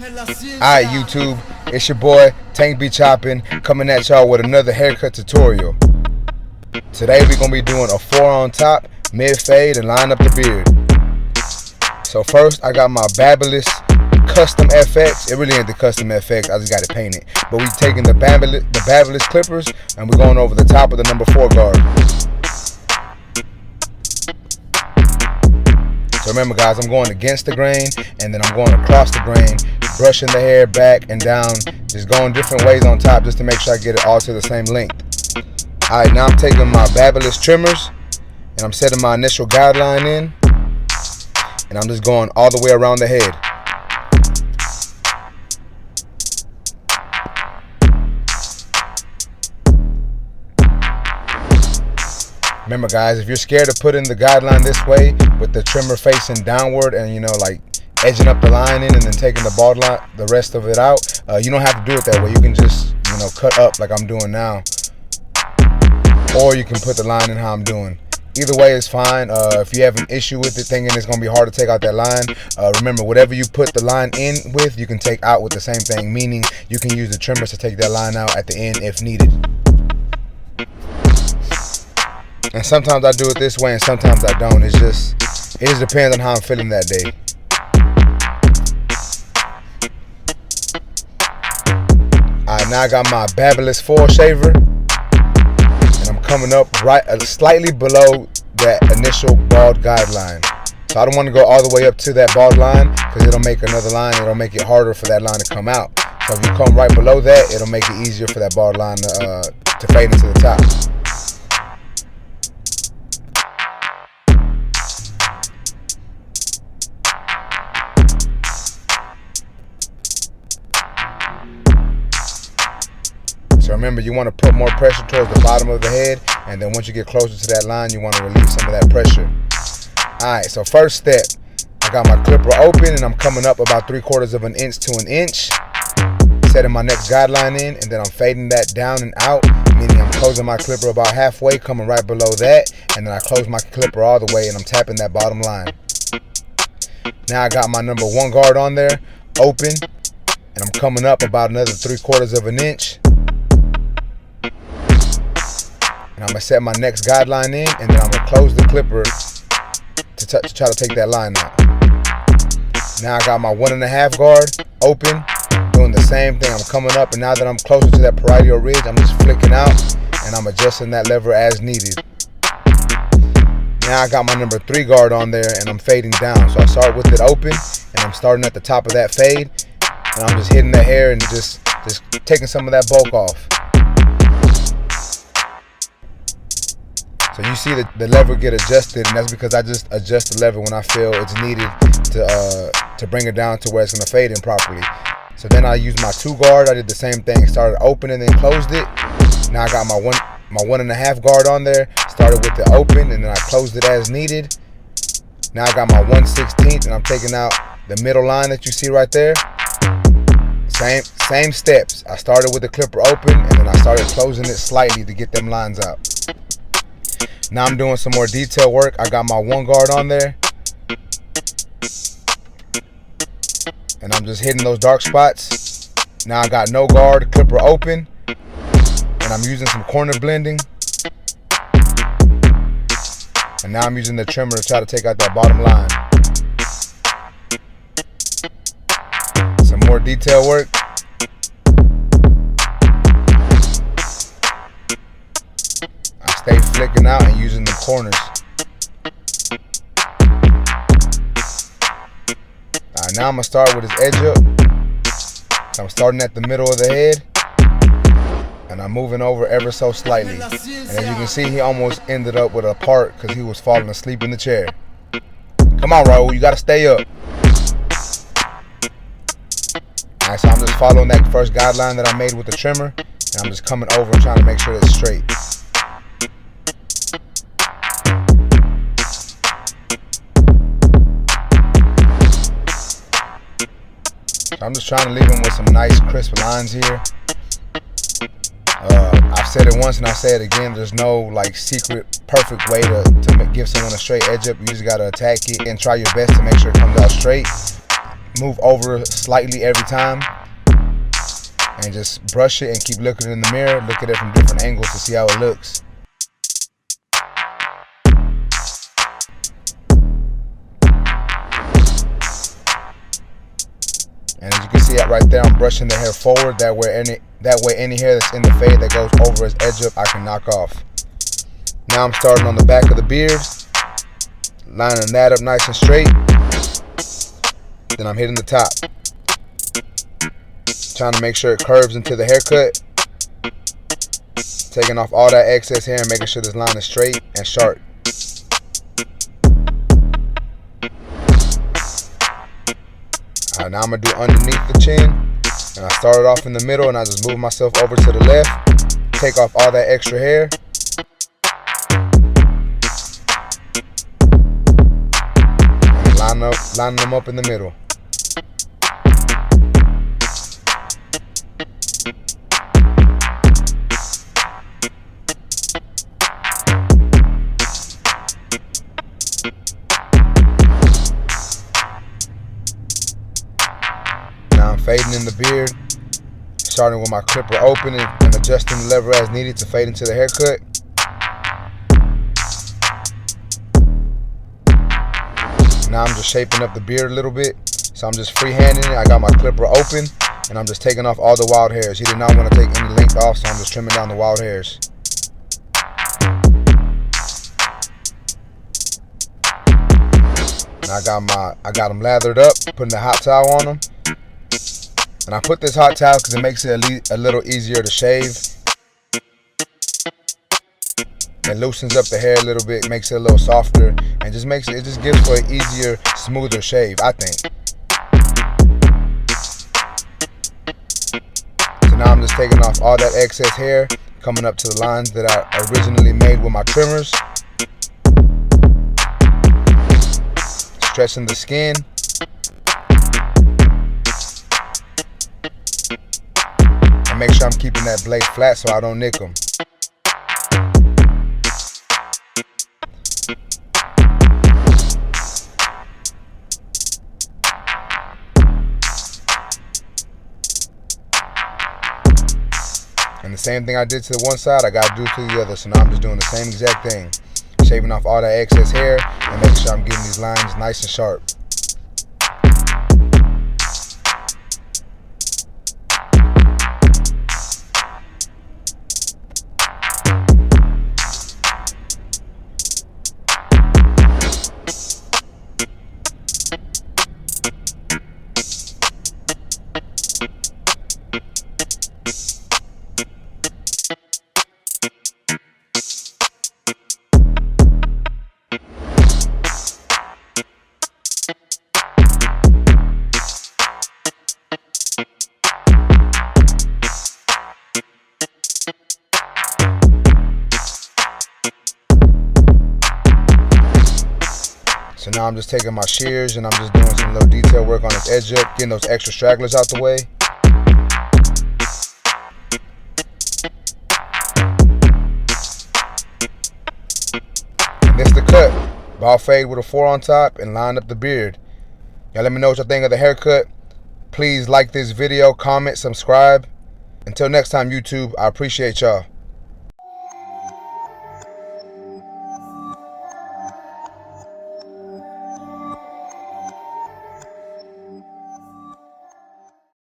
Alright YouTube, it's your boy Tank Be Choppin, coming at y'all with another haircut tutorial. Today we're going to be doing a 4 on top, mid fade, and line up the beard. So first I got my Babyliss custom FX. It really ain't the custom FX, I just got it painted. But we taking the Babyliss Clippers and we're going over the top of the number 4 guard. So remember guys, I'm going against the grain and then I'm going across the grain, brushing the hair back and down, just going different ways on top just to make sure I get it all to the same length. Alright, now I'm taking my Babyliss Trimmers and I'm setting my initial guideline in and I'm just going all the way around the head. Remember guys, if you're scared to put in the guideline this way with the trimmer facing downward and like edging up the line in and then taking the rest of it out, you don't have to do it that way. You can just cut up like I'm doing now, or you can put the line in how I'm doing. Either way is fine. If you have an issue with it thinking it's gonna be hard to take out that line, remember whatever you put the line in with, you can take out with the same thing, meaning you can use the trimmers to take that line out at the end if needed. And sometimes I do it this way and sometimes I don't. It just depends on how I'm feeling that day. Alright, now I got my Babyliss Shaver and I'm coming up right slightly below that initial bald guideline. So I don't want to go all the way up to that bald line because it'll make another line. It'll make it harder for that line to come out. So if you come right below that, it'll make it easier for that bald line to fade into the top. So remember, you want to put more pressure towards the bottom of the head, and then once you get closer to that line, you want to relieve some of that pressure. Alright, so first step, I got my clipper open and I'm coming up about 3/4 of an inch to an inch, setting my next guideline in, and then I'm fading that down and out, meaning I'm closing my clipper about halfway, coming right below that, and then I close my clipper all the way and I'm tapping that bottom line. Now I got my number 1 guard on there, open, and I'm coming up about another 3/4 of an inch. And I'm going to set my next guideline in, and then I'm going to close the clipper to try to take that line out. Now I got my 1.5 guard open, doing the same thing. I'm coming up, and now that I'm closer to that parietal ridge, I'm just flicking out, and I'm adjusting that lever as needed. Now I got my number 3 guard on there, and I'm fading down. So I start with it open, and I'm starting at the top of that fade, and I'm just hitting the hair and just taking some of that bulk off. So you see the lever get adjusted, and that's because I just adjust the lever when I feel it's needed to bring it down to where it's going to fade in properly. So then I used my 2 guard. I did the same thing, started open and then closed it. Now I got my 1.5 guard on there, started with the open and then I closed it as needed. Now I got my 1/16 and I'm taking out the middle line that you see right there. Same steps. I started with the clipper open and then I started closing it slightly to get them lines out. Now I'm doing some more detail work. I got my 1 guard on there and I'm just hitting those dark spots. Now I got no guard, clipper open, and I'm using some corner blending, and now I'm using the trimmer to try to take out that bottom line. Some more detail work. Stay flicking out and using the corners. Alright, now I'm going to start with his edge up. So I'm starting at the middle of the head, and I'm moving over ever so slightly. And as you can see, he almost ended up with a part because he was falling asleep in the chair. Come on, Raul, you got to stay up. Alright, so I'm just following that first guideline that I made with the trimmer, and I'm just coming over and trying to make sure it's straight. I'm just trying to leave him with some nice crisp lines here. I've said it once and I'll say it again, there's no secret perfect way to give someone a straight edge up. You just got to attack it and try your best to make sure it comes out straight. move over slightly every time, and just brush it and keep looking in the mirror. Look at it from different angles to see how it looks. And as you can see it right there, I'm brushing the hair forward. That way any hair that's in the fade that goes over his edge up, I can knock off. Now I'm starting on the back of the beard, lining that up nice and straight. Then I'm hitting the top, trying to make sure it curves into the haircut, taking off all that excess hair and making sure this line is straight and sharp. Alright, now I'm going to do underneath the chin, and I started off in the middle and I just move myself over to the left, take off all that extra hair, and line them up in the middle. Now I'm fading in the beard, starting with my clipper open and adjusting the lever as needed to fade into the haircut. Now I'm just shaping up the beard a little bit, so I'm just freehanding it. I got my clipper open and I'm just taking off all the wild hairs. He did not want to take any length off, so I'm just trimming down the wild hairs. And I got them lathered up, putting the hot towel on them. And I put this hot towel because it makes it a little easier to shave. It loosens up the hair a little bit, makes it a little softer, and just gives for an easier, smoother shave, I think. So now I'm just taking off all that excess hair, coming up to the lines that I originally made with my trimmers. Stretching the skin. And make sure I'm keeping that blade flat so I don't nick them. And the same thing I did to the one side, I got to do to the other. So now I'm just doing the same exact thing. Shaving off all that excess hair and making sure I'm getting these lines nice and sharp. So now I'm just taking my shears and I'm just doing some little detail work on this edge up, getting those extra stragglers out the way. And this is the cut. Ball fade with a 4 on top and line up the beard. Y'all let me know what y'all think of the haircut. Please like this video, comment, subscribe. Until next time, YouTube, I appreciate y'all.